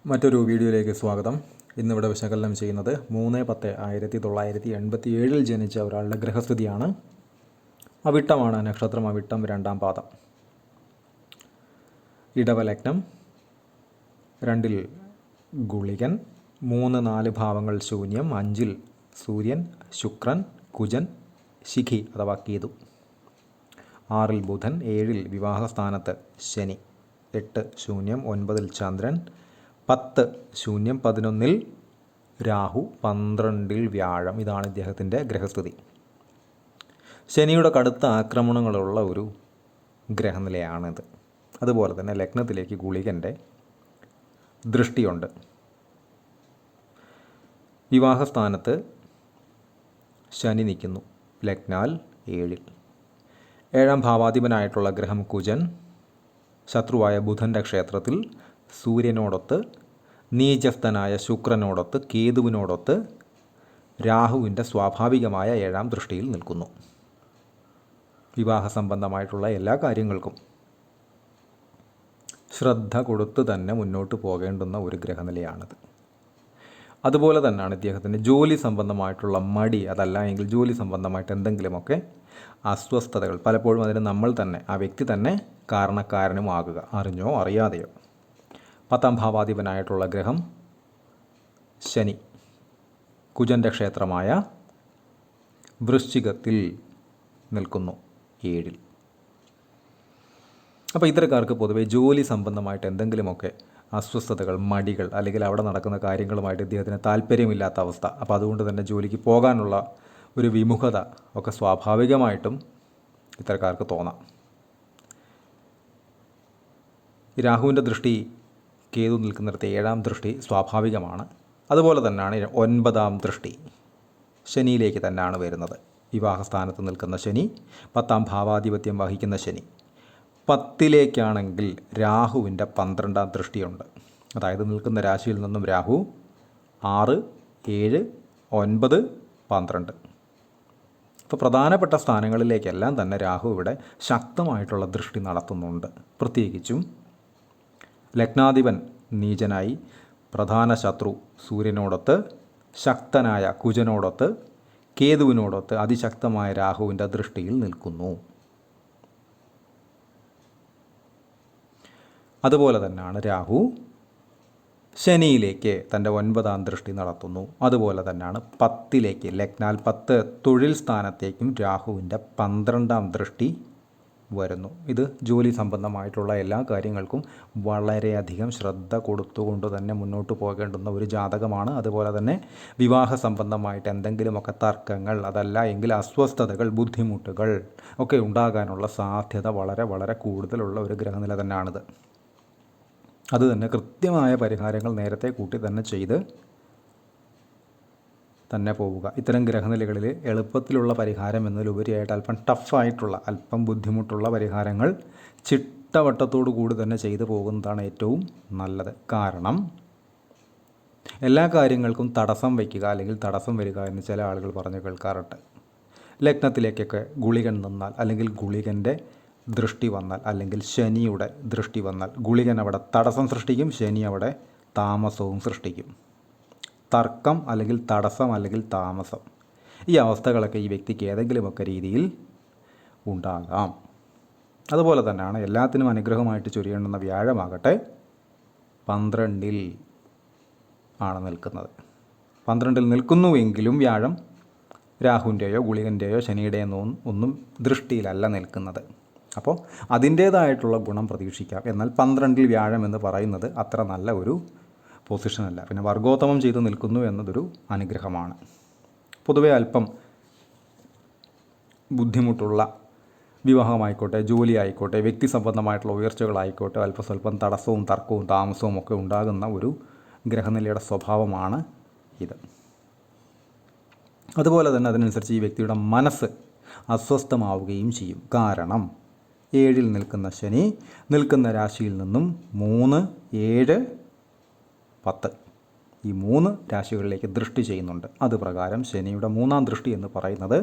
മറ്റൊരു വീഡിയോയിലേക്ക് സ്വാഗതം. ഇന്നിവിടെ വിശകലനം ചെയ്യുന്നത് 3/10/1987 ജനിച്ച ഒരാളുടെ ഗ്രഹസ്ഥിതിയാണ്. അവിട്ടമാണ് നക്ഷത്രം. അവിട്ടം 2-ാം പാദം. ഇടവലഗ്നം, 2-ൽ ഗുളികൻ, 3-4 ഭാവങ്ങൾ ശൂന്യം, 5-ൽ സൂര്യൻ, ശുക്രൻ, കുജൻ, ശിഖി അഥവാ കേതു, 6-ൽ ബുധൻ, 7-ൽ വിവാഹസ്ഥാനത്ത് ശനി, 8 ശൂന്യം, 9-ൽ ചന്ദ്രൻ, 10 ശൂന്യം, 11-ൽ രാഹു, 12-ൽ വ്യാഴം. ഇതാണ് ഇദ്ദേഹത്തിൻ്റെ ഗ്രഹസ്ഥിതി. ശനിയുടെ കടുത്ത ആക്രമണങ്ങളുള്ള ഒരു ഗ്രഹനിലയാണിത്. അതുപോലെ തന്നെ ലഗ്നത്തിലേക്ക് ഗുളികൻ്റെ ദൃഷ്ടിയുണ്ട്. വിവാഹസ്ഥാനത്ത് ശനി നിൽക്കുന്നു. ലഗ്നാൽ 7-ൽ. 7-ാം ഭാവാധിപനായിട്ടുള്ള ഗ്രഹം കുജൻ ശത്രുവായ ബുധൻ്റെ ക്ഷേത്രത്തിൽ സൂര്യനോടൊത്ത്, നീചസ്ഥനായ ശുക്രനോടൊത്ത്, കേതുവിനോടൊത്ത് രാഹുവിൻ്റെ സ്വാഭാവികമായ 7-ാം ദൃഷ്ടിയിൽ നിൽക്കുന്നു. വിവാഹ സംബന്ധമായിട്ടുള്ള എല്ലാ കാര്യങ്ങൾക്കും ശ്രദ്ധ കൊടുത്ത് തന്നെ മുന്നോട്ട് പോകേണ്ടുന്ന ഒരു ഗ്രഹനിലയാണിത്. അതുപോലെ തന്നെയാണ് ഇദ്ദേഹത്തിൻ്റെ ജോലി സംബന്ധമായിട്ടുള്ള മടി, അതല്ല എങ്കിൽ ജോലി സംബന്ധമായിട്ട് എന്തെങ്കിലുമൊക്കെ അസ്വസ്ഥതകൾ, പലപ്പോഴും അതിന് നമ്മൾ തന്നെ, ആ വ്യക്തി തന്നെ കാരണക്കാരനുമാകുക, അറിഞ്ഞോ അറിയാതെയോ. 10-ാം ഭാവാധിപനായിട്ടുള്ള ഗ്രഹം ശനി കുജൻ്റെ ക്ഷേത്രമായ വൃശ്ചികത്തിൽ നിൽക്കുന്നു, 7-ൽ. അപ്പോൾ ഇത്തരക്കാർക്ക് പൊതുവെ ജോലി സംബന്ധമായിട്ട് എന്തെങ്കിലുമൊക്കെ അസ്വസ്ഥതകൾ, മടികൾ, അല്ലെങ്കിൽ അവിടെ നടക്കുന്ന കാര്യങ്ങളുമായിട്ട് ഇദ്ദേഹത്തിന് താല്പര്യമില്ലാത്ത അവസ്ഥ. അപ്പോൾ അതുകൊണ്ട് തന്നെ ജോലിക്ക് പോകാനുള്ള ഒരു വിമുഖത ഒക്കെ സ്വാഭാവികമായിട്ടും ഇത്തരക്കാർക്ക് തോന്നാം. രാഹുവിൻ്റെ ദൃഷ്ടി കേതു നിൽക്കുന്നിടത്ത് 7-ാം ദൃഷ്ടി സ്വാഭാവികമാണ്. അതുപോലെ തന്നെയാണ് 9-ാം ദൃഷ്ടി ശനിയിലേക്ക് തന്നെയാണ് വരുന്നത്. വിവാഹസ്ഥാനത്ത് നിൽക്കുന്ന ശനി, 10-ാം ഭാവാധിപത്യം വഹിക്കുന്ന ശനി. 10-ലേക്കാണെങ്കിൽ രാഹുവിൻ്റെ 12-ാം ദൃഷ്ടിയുണ്ട്. അതായത് നിൽക്കുന്ന രാശിയിൽ നിന്നും രാഹു 6, 7, 9, 12. ഇപ്പോൾ പ്രധാനപ്പെട്ട സ്ഥാനങ്ങളിലേക്കെല്ലാം തന്നെ രാഹു ഇവിടെ ശക്തമായിട്ടുള്ള ദൃഷ്ടി നടത്തുന്നുണ്ട്. പ്രത്യേകിച്ചും ലഗ്നാധിപൻ നീചനായി, പ്രധാന ശത്രു സൂര്യനോടൊത്ത്, ശക്തനായ കുജനോടൊത്ത്, കേതുവിനോടൊത്ത് അതിശക്തമായ രാഹുവിൻ്റെ ദൃഷ്ടിയിൽ നിൽക്കുന്നു. അതുപോലെ തന്നെയാണ് രാഹു ശനിയിലേക്ക് തൻ്റെ 9-ാം ദൃഷ്ടി നടത്തുന്നു. അതുപോലെ തന്നെയാണ് 10-ലേക്ക്, ലഗ്നാൽ 10 തൊഴിൽ സ്ഥാനത്തേക്കും രാഹുവിൻ്റെ 12-ാം ദൃഷ്ടി വരുന്നു. ഇത് ജോലി സംബന്ധമായിട്ടുള്ള എല്ലാ കാര്യങ്ങൾക്കും വളരെയധികം ശ്രദ്ധ കൊടുത്തുകൊണ്ട് തന്നെ മുന്നോട്ട് പോകേണ്ടുന്ന ഒരു ജാതകമാണ്. അതുപോലെ തന്നെ വിവാഹ സംബന്ധമായിട്ട് എന്തെങ്കിലുമൊക്കെ തർക്കങ്ങൾ, അതല്ല എങ്കിൽ അസ്വസ്ഥതകൾ, ബുദ്ധിമുട്ടുകൾ ഒക്കെ ഉണ്ടാകാനുള്ള സാധ്യത വളരെ വളരെ കൂടുതലുള്ള ഒരു ഗ്രഹനില തന്നെയാണിത്. അതുതന്നെ കൃത്യമായ പരിഹാരങ്ങൾ നേരത്തെ കൂട്ടി തന്നെ ചെയ്ത് തന്നെ പോവുക. ഇത്തരം ഗ്രഹനിലകളിൽ എളുപ്പത്തിലുള്ള പരിഹാരം എന്നതിലുപരിയായിട്ട് അല്പം ടഫായിട്ടുള്ള, അല്പം ബുദ്ധിമുട്ടുള്ള പരിഹാരങ്ങൾ ചിട്ടവട്ടത്തോടു കൂടി തന്നെ ചെയ്തു പോകുന്നതാണ് ഏറ്റവും നല്ലത്. കാരണം എല്ലാ കാര്യങ്ങൾക്കും തടസ്സം വയ്ക്കുക, അല്ലെങ്കിൽ തടസ്സം വരിക എന്ന് ചില ആളുകൾ പറഞ്ഞ് കേൾക്കാറുണ്ട്. ലഗ്നത്തിലേക്കൊക്കെ ഗുളികൻ നിന്നാൽ, അല്ലെങ്കിൽ ഗുളികൻ്റെ ദൃഷ്ടി വന്നാൽ, അല്ലെങ്കിൽ ശനിയുടെ ദൃഷ്ടി വന്നാൽ, ഗുളികൻ അവിടെ തടസ്സം സൃഷ്ടിക്കും, ശനി അവിടെ താമസവും സൃഷ്ടിക്കും. തർക്കം, അല്ലെങ്കിൽ തടസ്സം, അല്ലെങ്കിൽ താമസം, ഈ അവസ്ഥകളൊക്കെ ഈ വ്യക്തിക്ക് ഏതെങ്കിലുമൊക്കെ രീതിയിൽ ഉണ്ടാകാം. അതുപോലെ തന്നെയാണ് എല്ലാത്തിനും അനുഗ്രഹമായിട്ട് ചൊരിയേണ്ടുന്ന വ്യാഴമാകട്ടെ 12-ൽ ആണ് നിൽക്കുന്നത്. 12-ൽ നിൽക്കുന്നുവെങ്കിലും വ്യാഴം രാഹുവിൻ്റെയോ ഗുളികൻ്റെയോ ശനിയുടെയോ ഒന്നും ദൃഷ്ടിയിലല്ല നിൽക്കുന്നത്. അപ്പോൾ അതിൻ്റേതായിട്ടുള്ള ഗുണം പ്രതീക്ഷിക്കാം. എന്നാൽ 12-ൽ വ്യാഴം എന്ന് പറയുന്നത് അത്ര നല്ല ഒരു പൊസിഷനല്ല. പിന്നെ വർഗോത്തമം ചെയ്ത് നിൽക്കുന്നു എന്നതൊരു അനുഗ്രഹമാണ്. പൊതുവെ അല്പം ബുദ്ധിമുട്ടുള്ള വിവാഹമായിക്കോട്ടെ, ജോലി ആയിക്കോട്ടെ, വ്യക്തി സംബന്ധമായിട്ടുള്ള ഉയർച്ചകളായിക്കോട്ടെ, അല്പസ്വല്പം തടസ്സവും തർക്കവും താമസവും ഒക്കെ ഉണ്ടാകുന്ന ഒരു ഗ്രഹനിലയുടെ സ്വഭാവമാണ് ഇത്. അതുപോലെ തന്നെ അതിനനുസരിച്ച് ഈ വ്യക്തിയുടെ മനസ്സ് അസ്വസ്ഥമാവുകയും ചെയ്യും. കാരണം 7-ൽ നിൽക്കുന്ന ശനി നിൽക്കുന്ന രാശിയിൽ നിന്നും 3, 7, 10 ഈ 3 രാശികളിലേക്ക് ദൃഷ്ടി ചെയ്യുന്നുണ്ട്. അതുപ്രകാരം ശനിയുടെ 3-ാം ദൃഷ്ടി എന്ന് പറയുന്നത്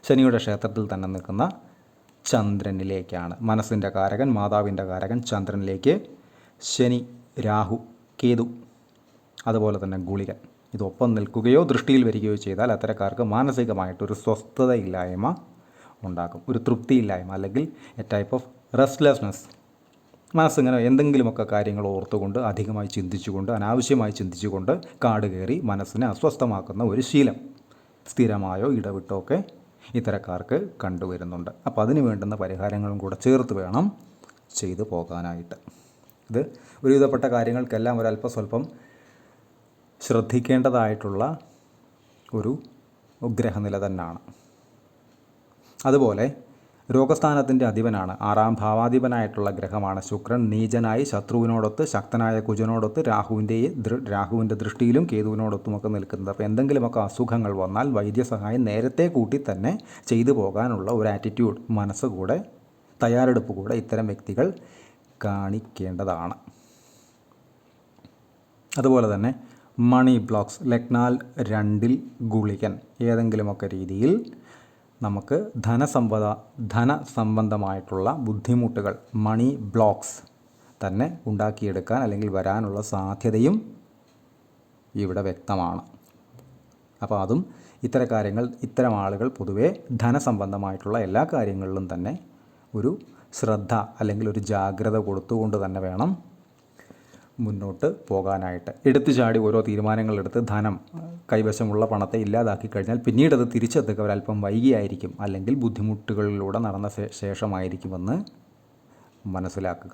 ശനിയുടെ ക്ഷേത്രത്തിൽ തന്നെ നിൽക്കുന്ന ചന്ദ്രനിലേക്കാണ്. മനസ്സിൻ്റെ കാരകൻ, മാതാവിൻ്റെ കാരകൻ ചന്ദ്രനിലേക്ക് ശനി, രാഹു, കേതു അതുപോലെ തന്നെ ഗുളികൻ ഇതൊപ്പം നിൽക്കുകയോ ദൃഷ്ടിയിൽ വരികയോ ചെയ്താൽ അത്തരക്കാർക്ക് മാനസികമായിട്ടൊരു സ്വസ്ഥതയില്ലായ്മ ഉണ്ടാക്കും, ഒരു തൃപ്തിയില്ലായ്മ, അല്ലെങ്കിൽ എ ടൈപ്പ് ഓഫ് റെസ്റ്റ്ലെസ്നെസ്. മനസ്സിങ്ങനെ എന്തെങ്കിലുമൊക്കെ കാര്യങ്ങൾ ഓർത്തുകൊണ്ട് അധികമായി ചിന്തിച്ചുകൊണ്ട് അനാവശ്യമായി ചിന്തിച്ചുകൊണ്ട് കാട് കയറി മനസ്സിനെ അസ്വസ്ഥമാക്കുന്ന ഒരു ശീലം സ്ഥിരമായോ ഇടവിട്ടോ ഒക്കെ ഇത്തരക്കാർക്ക് കണ്ടുവരുന്നുണ്ട്. അപ്പോൾ അതിന് വേണ്ടുന്ന പരിഹാരങ്ങളും കൂടെ ചേർത്ത് വേണം ചെയ്തു പോകാനായിട്ട്. ഇത് ഒരുവിധപ്പെട്ട കാര്യങ്ങൾക്കെല്ലാം ഒരല്പസ്വല്പം ശ്രദ്ധിക്കേണ്ടതായിട്ടുള്ള ഒരു ഗ്രഹനില തന്നെയാണ്. അതുപോലെ രോഗസ്ഥാനത്തിൻ്റെ അധിപനാണ്, 6ാം ഭാവാധിപനായിട്ടുള്ള ഗ്രഹമാണ് ശുക്രൻ. നീചനായി ശത്രുവിനോടൊത്ത് ശക്തനായ കുജനോടൊത്ത് രാഹുവിൻ്റെ ദൃഷ്ടിയിലും കേതുവിനോടൊത്തുമൊക്കെ നിൽക്കുന്നത്. അപ്പോൾ എന്തെങ്കിലുമൊക്കെ അസുഖങ്ങൾ വന്നാൽ വൈദ്യസഹായം നേരത്തെ കൂട്ടി തന്നെ ചെയ്തു പോകാനുള്ള ഒരു ആറ്റിറ്റ്യൂഡ്, മനസ്സ് കൂടെ, തയ്യാറെടുപ്പ് കൂടെ ഇത്തരം വ്യക്തികൾ കാണിക്കേണ്ടതാണ്. അതുപോലെ തന്നെ മണി ബ്ലോക്സ്, ലഗ്നാൽ 2-ൽ ഗുളികൻ ഏതെങ്കിലുമൊക്കെ രീതിയിൽ നമുക്ക് ധനസംബന്ധമായിട്ടുള്ള ബുദ്ധിമുട്ടുകൾ, മണി ബ്ലോക്സ് തന്നെ ഉണ്ടാക്കിയെടുക്കാൻ അല്ലെങ്കിൽ വരാനുള്ള സാധ്യതയും ഇവിടെ വ്യക്തമാണ്. അപ്പോൾ അതും ഇത്തരം ആളുകൾ പൊതുവേ ധനസംബന്ധമായിട്ടുള്ള എല്ലാ കാര്യങ്ങളിലും തന്നെ ഒരു ശ്രദ്ധ അല്ലെങ്കിൽ ഒരു ജാഗ്രത കൊടുത്തുകൊണ്ട് തന്നെ വേണം മുന്നോട്ട് പോകാനായിട്ട്. എടുത്തു ചാടി ഓരോ തീരുമാനങ്ങളെടുത്ത് ധനം, കൈവശമുള്ള പണത്തെ ഇല്ലാതാക്കി കഴിഞ്ഞാൽ പിന്നീട് അത് തിരിച്ചെത്തുക ഒരല്പം വൈകിയായിരിക്കും, അല്ലെങ്കിൽ ബുദ്ധിമുട്ടുകളിലൂടെ നടന്ന ശേഷമായിരിക്കുമെന്ന് മനസ്സിലാക്കുക.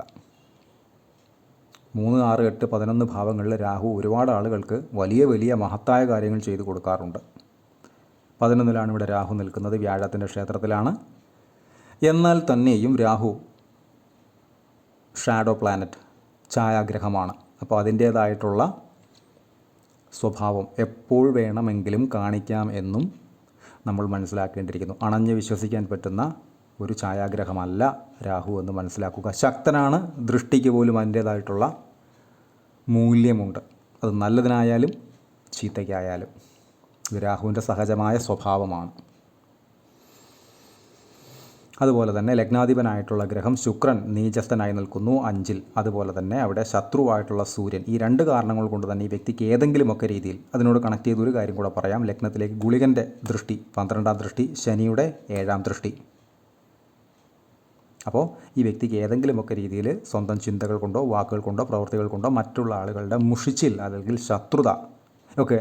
3, 6, 8, 11 ഭാവങ്ങളിൽ രാഹു ഒരുപാട് ആളുകൾക്ക് വലിയ വലിയ മഹത്തായ കാര്യങ്ങൾ ചെയ്തു കൊടുക്കാറുണ്ട്. 11-ലാണ് ഇവിടെ രാഹു നിൽക്കുന്നത്, വ്യാഴത്തിൻ്റെ ക്ഷേത്രത്തിലാണ്. എന്നാൽ തന്നെയും രാഹു ഷാഡോ പ്ലാനറ്റ്, ഛായാഗ്രഹമാണ്. അപ്പോൾ അതിൻ്റേതായിട്ടുള്ള സ്വഭാവം എപ്പോൾ വേണമെങ്കിലും കാണിക്കാം എന്നും നമ്മൾ മനസ്സിലാക്കേണ്ടിയിരിക്കുന്നു. അണഞ്ഞ് വിശ്വസിക്കാൻ പറ്റുന്ന ഒരു ഛായാഗ്രഹമല്ല രാഹു എന്ന് മനസ്സിലാക്കുക. ശക്തനാണ്, ദൃഷ്ടിക്ക് പോലും അതിൻ്റേതായിട്ടുള്ള മൂല്യമുണ്ട്. അത് നല്ലതിനായാലും ചീത്തയ്ക്കായാലും. ഇത് രാഹുവിൻ്റെ സഹജമായ സ്വഭാവമാണ്. അതുപോലെ തന്നെ ലഗ്നാധിപനായിട്ടുള്ള ഗ്രഹം ശുക്രൻ നീചസ്ഥനായി നിൽക്കുന്നു 5-ൽ. അതുപോലെ തന്നെ അവിടെ ശത്രുവായിട്ടുള്ള സൂര്യൻ. ഈ 2 കാരണങ്ങൾ കൊണ്ട് തന്നെ ഈ വ്യക്തിക്ക് ഏതെങ്കിലുമൊക്കെ രീതിയിൽ, അതിനോട് കണക്ട് ചെയ്തൊരു കാര്യം കൂടെ പറയാം. ലഗ്നത്തിലേക്ക് ഗുളികൻ്റെ ദൃഷ്ടി, 12ാം ദൃഷ്ടി, ശനിയുടെ 7ാം ദൃഷ്ടി. അപ്പോൾ ഈ വ്യക്തിക്ക് ഏതെങ്കിലുമൊക്കെ രീതിയിൽ സ്വന്തം ചിന്തകൾ കൊണ്ടോ വാക്കുകൾ കൊണ്ടോ പ്രവൃത്തികൾ കൊണ്ടോ മറ്റുള്ള ആളുകളുടെ മുഷിച്ചിൽ അല്ലെങ്കിൽ ശത്രുത ഒക്കെ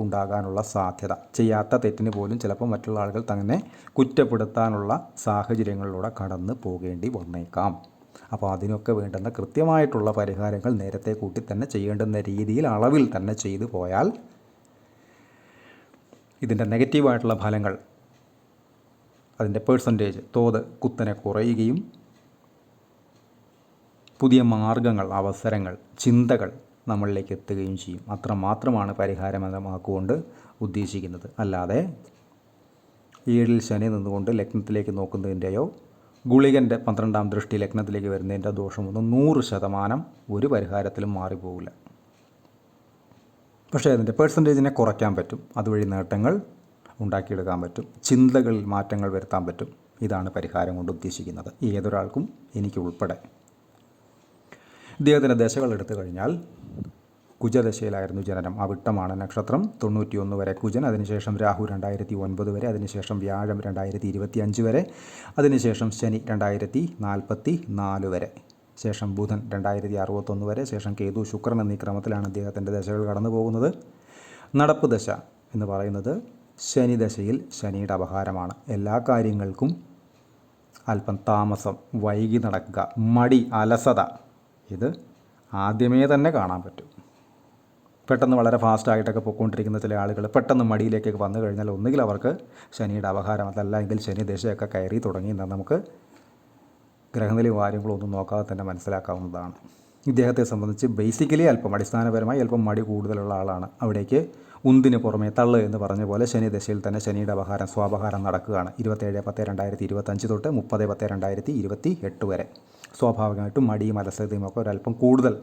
ഉണ്ടാകാനുള്ള സാധ്യത, ചെയ്യാത്ത തെറ്റിന് പോലും ചിലപ്പോൾ മറ്റുള്ള ആളുകൾ തന്നെ കുറ്റപ്പെടുത്താനുള്ള സാഹചര്യങ്ങളിലൂടെ കടന്നു പോകേണ്ടി വന്നേക്കാം. അപ്പോൾ അതിനൊക്കെ വേണ്ടുന്ന കൃത്യമായിട്ടുള്ള പരിഹാരങ്ങൾ നേരത്തെ കൂട്ടി തന്നെ ചെയ്യേണ്ടുന്ന രീതിയിൽ അളവിൽ തന്നെ ചെയ്തു പോയാൽ ഇതിൻ്റെ നെഗറ്റീവായിട്ടുള്ള ഫലങ്ങൾ, അതിൻ്റെ പേഴ്സൻറ്റേജ് തോത് കുത്തനെ കുറയുകയും പുതിയ മാർഗങ്ങൾ, അവസരങ്ങൾ, ചിന്തകൾ നമ്മളിലേക്ക് എത്തുകയും ചെയ്യും. അത്രമാത്രമാണ് പരിഹാരമാക്കുകൊണ്ട് ഉദ്ദേശിക്കുന്നത്. അല്ലാതെ 7-ൽ ശനി നിന്നുകൊണ്ട് ലഗ്നത്തിലേക്ക് നോക്കുന്നതിൻ്റെയോ ഗുളികൻ്റെ 12ാം ദൃഷ്ടി ലഗ്നത്തിലേക്ക് വരുന്നതിൻ്റെ ദോഷമൊന്നും 100% ഒരു പരിഹാരത്തിലും മാറിപ്പോകില്ല. പക്ഷേ അതിൻ്റെ പേഴ്സൻറ്റേജിനെ കുറയ്ക്കാൻ പറ്റും. അതുവഴി നേട്ടങ്ങൾ ഉണ്ടാക്കിയെടുക്കാൻ പറ്റും, ചിന്തകളിൽ മാറ്റങ്ങൾ വരുത്താൻ പറ്റും. ഇതാണ് പരിഹാരം കൊണ്ട് ഉദ്ദേശിക്കുന്നത്. ഏതൊരാൾക്കും, എനിക്കുൾപ്പെടെ. ഇദ്ദേഹത്തിൻ്റെ ദശകൾ എടുത്തു കഴിഞ്ഞാൽ കുജദശയിലായിരുന്നു ജനനം. അവിട്ടമാണ് നക്ഷത്രം. 91 വരെ കുജൻ, അതിനുശേഷം രാഹു 2009 വരെ, അതിനുശേഷം വ്യാഴം 2025 വരെ, അതിനുശേഷം ശനി 2044 വരെ, ശേഷം ബുധൻ 2061 വരെ, ശേഷം കേതു, ശുക്രൻ എന്നീ ക്രമത്തിലാണ് അദ്ദേഹത്തിൻ്റെ ദശകൾ കടന്നു പോകുന്നത്. നടപ്പ് ദശ എന്ന് പറയുന്നത് ശനി ദശയിൽ ശനിയുടെ അപഹാരമാണ്. എല്ലാ കാര്യങ്ങൾക്കും അല്പം താമസം, വൈകി നടക്കുക, മടി, അലസത, ഇത് ആദ്യമേ തന്നെ കാണാൻ പറ്റും. പെട്ടെന്ന് വളരെ ഫാസ്റ്റായിട്ടൊക്കെ പൊയ്ക്കൊണ്ടിരിക്കുന്ന ചില ആളുകൾ പെട്ടെന്ന് മടിയിലേക്കൊക്കെ വന്നു കഴിഞ്ഞാൽ ഒന്നുകിൽ അവർക്ക് ശനിയുടെ അപഹാരം, അതല്ല എങ്കിൽ ശനി ദശയൊക്കെ കയറി തുടങ്ങി എന്നാൽ നമുക്ക് ഗ്രഹനിലയും കാര്യങ്ങളൊന്നും നോക്കാതെ തന്നെ മനസ്സിലാക്കാവുന്നതാണ്. ഇദ്ദേഹത്തെ സംബന്ധിച്ച് ബേസിക്കലി അടിസ്ഥാനപരമായി അല്പം മടി കൂടുതലുള്ള ആളാണ്. അവിടേക്ക് ഉന്തിന് പുറമേ തള്ള് എന്ന് പറഞ്ഞ പോലെ ശനി ദശയിൽ തന്നെ ശനിയുടെ അപഹാരം, സ്വാപഹാരം നടക്കുകയാണ്. 27/10/2025 തൊട്ട് 30/10/2028 വരെ. സ്വാഭാവികമായിട്ടും മടിയും അലസതയും ഒക്കെ ഒരല്പം കൂടുതൽ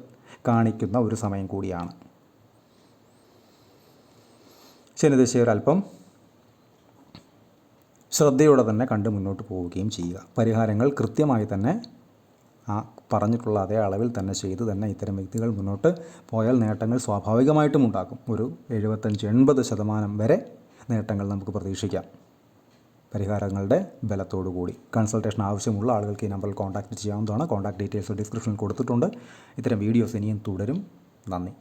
കാണിക്കുന്ന ഒരു സമയം കൂടിയാണ്. ശനിദശ ഒരല്പം ശ്രദ്ധയോടെ തന്നെ കണ്ട് മുന്നോട്ട് പോവുകയും ചെയ്യുക. പരിഹാരങ്ങൾ കൃത്യമായി തന്നെ ആ പറഞ്ഞിട്ടുള്ള അതേ അളവിൽ തന്നെ ചെയ്ത് തന്നെ ഇത്തരം വ്യക്തികൾ മുന്നോട്ട് പോയാൽ നേട്ടങ്ങൾ സ്വാഭാവികമായിട്ടും ഉണ്ടാക്കും. ഒരു 75-80% വരെ നേട്ടങ്ങൾ നമുക്ക് പ്രതീക്ഷിക്കാം പരിഹാരങ്ങളുടെ ബലത്തോടു കൂടി. കൺസൾട്ടേഷൻ ആവശ്യമുള്ള ആളുകൾക്ക് ഈ നമ്പറിൽ കോൺടാക്റ്റ് ചെയ്യാവുന്നതാണ്. കോൺടാക്ട് ഡീറ്റെയിൽസ് ഡിസ്ക്രിപ്ഷനിൽ കൊടുത്തിട്ടുണ്ട്. ഇത്തരം വീഡിയോസ് ഇനിയും തുടരും. നന്ദി.